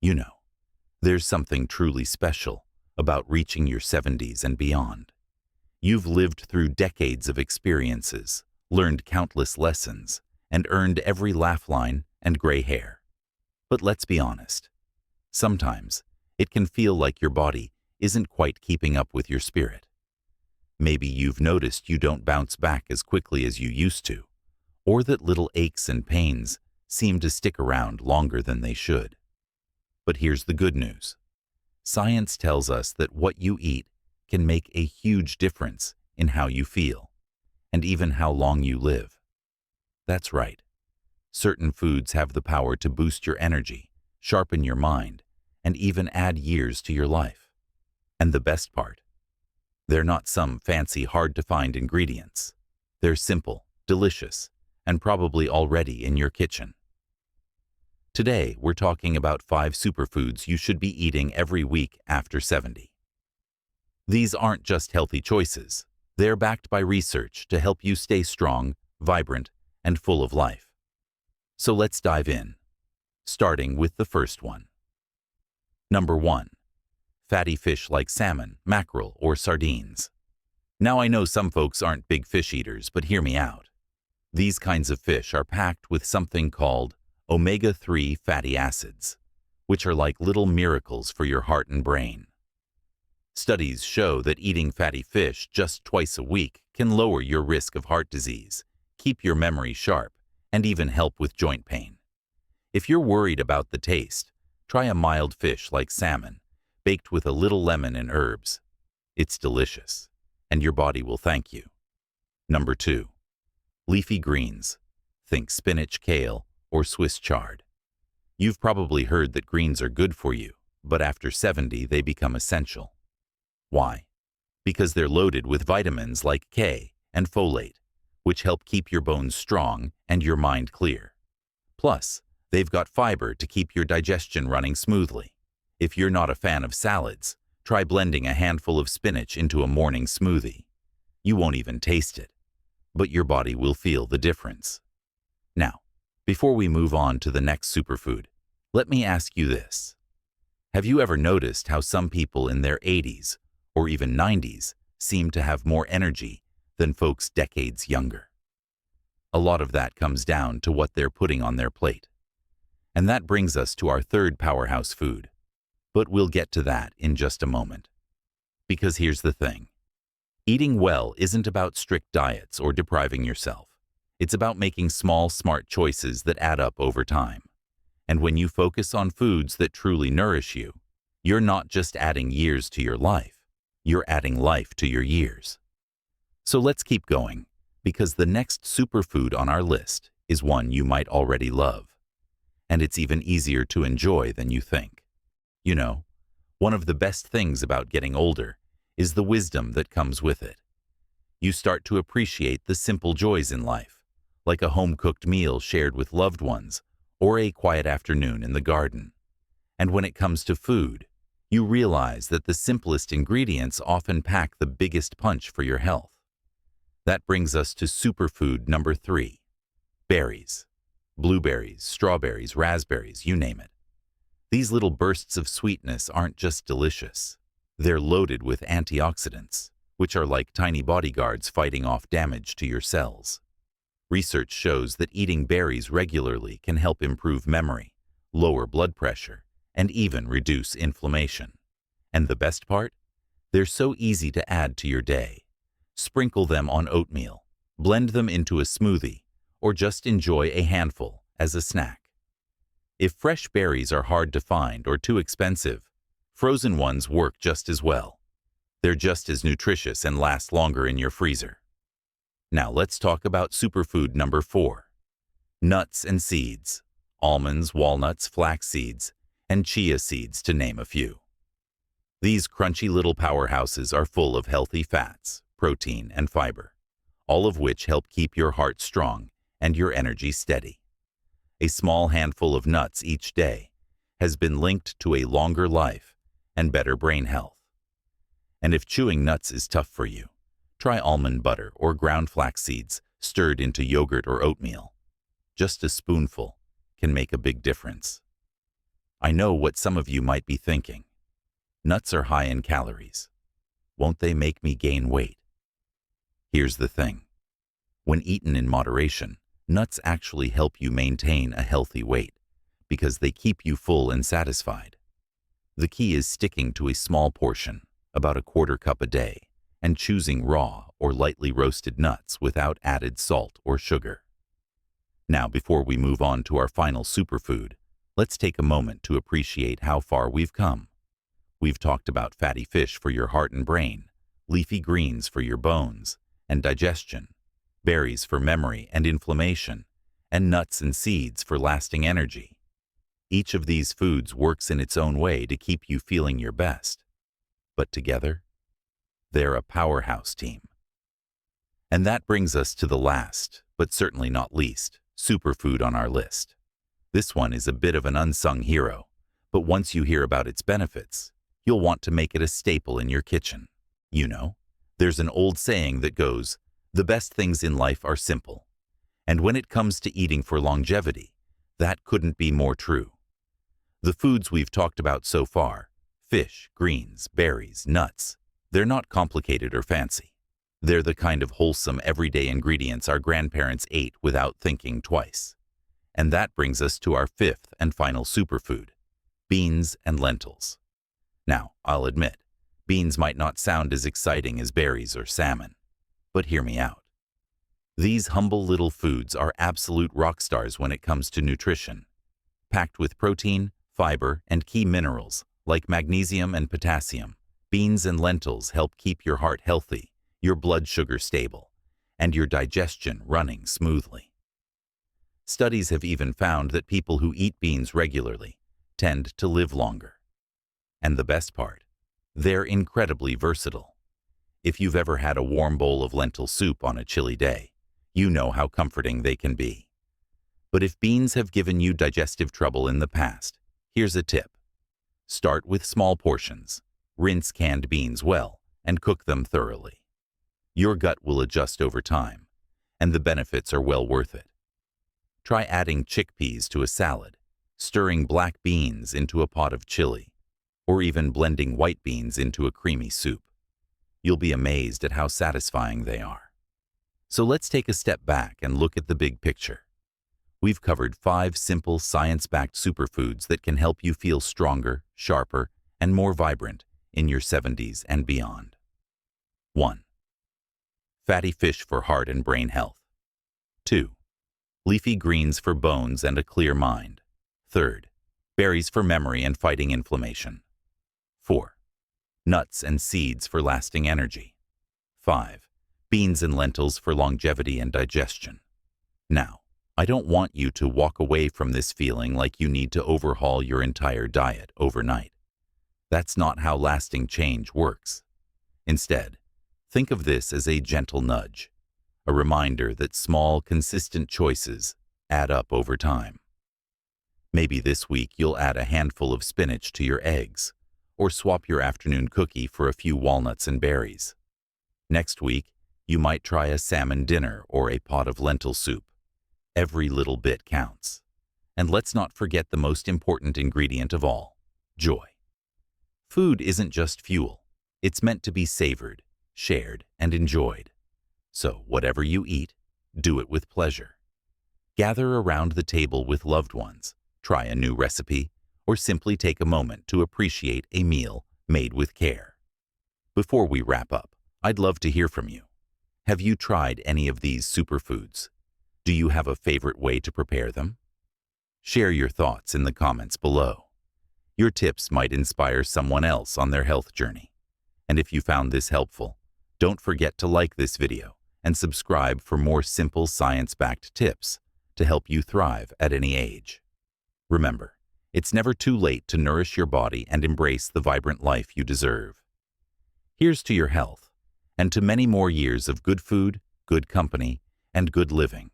You know, there's something truly special about reaching your 70s and beyond. You've lived through decades of experiences, learned countless lessons, and earned every laugh line and gray hair. But let's be honest. Sometimes, it can feel like your body isn't quite keeping up with your spirit. Maybe you've noticed you don't bounce back as quickly as you used to, or that little aches and pains seem to stick around longer than they should. But here's the good news. Science tells us that what you eat can make a huge difference in how you feel, and even how long you live. That's right. Certain foods have the power to boost your energy, sharpen your mind, and even add years to your life. And the best part? They're not some fancy, hard-to-find ingredients. They're simple, delicious, and probably already in your kitchen. Today, we're talking about 5 superfoods you should be eating every week after 70. These aren't just healthy choices. They're backed by research to help you stay strong, vibrant, and full of life. So let's dive in, starting with the first one. Number 1. Fatty fish like salmon, mackerel, or sardines. Now I know some folks aren't big fish eaters, but hear me out. These kinds of fish are packed with something called omega-3 fatty acids, which are like little miracles for your heart and brain. Studies show that eating fatty fish just twice a week can lower your risk of heart disease, keep your memory sharp, and even help with joint pain. If you're worried about the taste, try a mild fish like salmon, baked with a little lemon and herbs. It's delicious, and your body will thank you. Number 2. Leafy greens. Think spinach, kale, or Swiss chard. You've probably heard that greens are good for you, but after 70 they become essential. Why? Because they're loaded with vitamins like K and folate, which help keep your bones strong and your mind clear. Plus, they've got fiber to keep your digestion running smoothly. If you're not a fan of salads, try blending a handful of spinach into a morning smoothie. You won't even taste it, but your body will feel the difference. Now, before we move on to the next superfood, let me ask you this. Have you ever noticed how some people in their 80s or even 90s seem to have more energy than folks decades younger? A lot of that comes down to what they're putting on their plate. And that brings us to our third powerhouse food. But we'll get to that in just a moment. Because here's the thing. Eating well isn't about strict diets or depriving yourself. It's about making small, smart choices that add up over time. And when you focus on foods that truly nourish you, you're not just adding years to your life, you're adding life to your years. So let's keep going, because the next superfood on our list is one you might already love. And it's even easier to enjoy than you think. You know, one of the best things about getting older is the wisdom that comes with it. You start to appreciate the simple joys in life, like a home-cooked meal shared with loved ones or a quiet afternoon in the garden. And when it comes to food, you realize that the simplest ingredients often pack the biggest punch for your health. That brings us to superfood number 3, berries. Blueberries, strawberries, raspberries, you name it. These little bursts of sweetness aren't just delicious. They're loaded with antioxidants, which are like tiny bodyguards fighting off damage to your cells. Research shows that eating berries regularly can help improve memory, lower blood pressure, and even reduce inflammation. And the best part? They're so easy to add to your day. Sprinkle them on oatmeal, blend them into a smoothie, or just enjoy a handful as a snack. If fresh berries are hard to find or too expensive, frozen ones work just as well. They're just as nutritious and last longer in your freezer. Now let's talk about superfood number 4, nuts and seeds. Almonds, walnuts, flax seeds, and chia seeds, to name a few. These crunchy little powerhouses are full of healthy fats, protein, and fiber, all of which help keep your heart strong and your energy steady. A small handful of nuts each day has been linked to a longer life and better brain health. And if chewing nuts is tough for you, try almond butter or ground flax seeds stirred into yogurt or oatmeal. Just a spoonful can make a big difference. I know what some of you might be thinking. Nuts are high in calories. Won't they make me gain weight? Here's the thing. When eaten in moderation, nuts actually help you maintain a healthy weight because they keep you full and satisfied. The key is sticking to a small portion, about a quarter cup a day, and choosing raw or lightly roasted nuts without added salt or sugar. Now, before we move on to our final superfood, let's take a moment to appreciate how far we've come. We've talked about fatty fish for your heart and brain, leafy greens for your bones and digestion, berries for memory and inflammation, and nuts and seeds for lasting energy. Each of these foods works in its own way to keep you feeling your best. But together, they're a powerhouse team. And that brings us to the last, but certainly not least, superfood on our list. This one is a bit of an unsung hero, but once you hear about its benefits, you'll want to make it a staple in your kitchen. You know, there's an old saying that goes, "The best things in life are simple." And when it comes to eating for longevity, that couldn't be more true. The foods we've talked about so far, fish, greens, berries, nuts, they're not complicated or fancy. They're the kind of wholesome, everyday ingredients our grandparents ate without thinking twice. And that brings us to our fifth and final superfood, beans and lentils. Now, I'll admit, beans might not sound as exciting as berries or salmon, but hear me out. These humble little foods are absolute rock stars when it comes to nutrition. Packed with protein, fiber, and key minerals like magnesium and potassium, beans and lentils help keep your heart healthy, your blood sugar stable, and your digestion running smoothly. Studies have even found that people who eat beans regularly tend to live longer. And the best part, they're incredibly versatile. If you've ever had a warm bowl of lentil soup on a chilly day, you know how comforting they can be. But if beans have given you digestive trouble in the past, here's a tip. Start with small portions, rinse canned beans well, and cook them thoroughly. Your gut will adjust over time, and the benefits are well worth it. Try adding chickpeas to a salad, stirring black beans into a pot of chili, or even blending white beans into a creamy soup. You'll be amazed at how satisfying they are. So let's take a step back and look at the big picture. We've covered 5 simple, science-backed superfoods that can help you feel stronger, sharper, and more vibrant in your 70s and beyond. 1. Fatty fish for heart and brain health. 2. Leafy greens for bones and a clear mind. 3. Berries for memory and fighting inflammation. 4. Nuts and seeds for lasting energy. 5. Beans and lentils for longevity and digestion. Now, I don't want you to walk away from this feeling like you need to overhaul your entire diet overnight. That's not how lasting change works. Instead, think of this as a gentle nudge, a reminder that small, consistent choices add up over time. Maybe this week you'll add a handful of spinach to your eggs, or swap your afternoon cookie for a few walnuts and berries. Next week, you might try a salmon dinner or a pot of lentil soup. Every little bit counts. And let's not forget the most important ingredient of all, joy. Food isn't just fuel. It's meant to be savored, shared, and enjoyed. So whatever you eat, do it with pleasure. Gather around the table with loved ones, try a new recipe, or simply take a moment to appreciate a meal made with care. Before we wrap up, I'd love to hear from you. Have you tried any of these superfoods? Do you have a favorite way to prepare them? Share your thoughts in the comments below. Your tips might inspire someone else on their health journey. And if you found this helpful, don't forget to like this video and subscribe for more simple science-backed tips to help you thrive at any age. Remember, it's never too late to nourish your body and embrace the vibrant life you deserve. Here's to your health, and to many more years of good food, good company, and good living.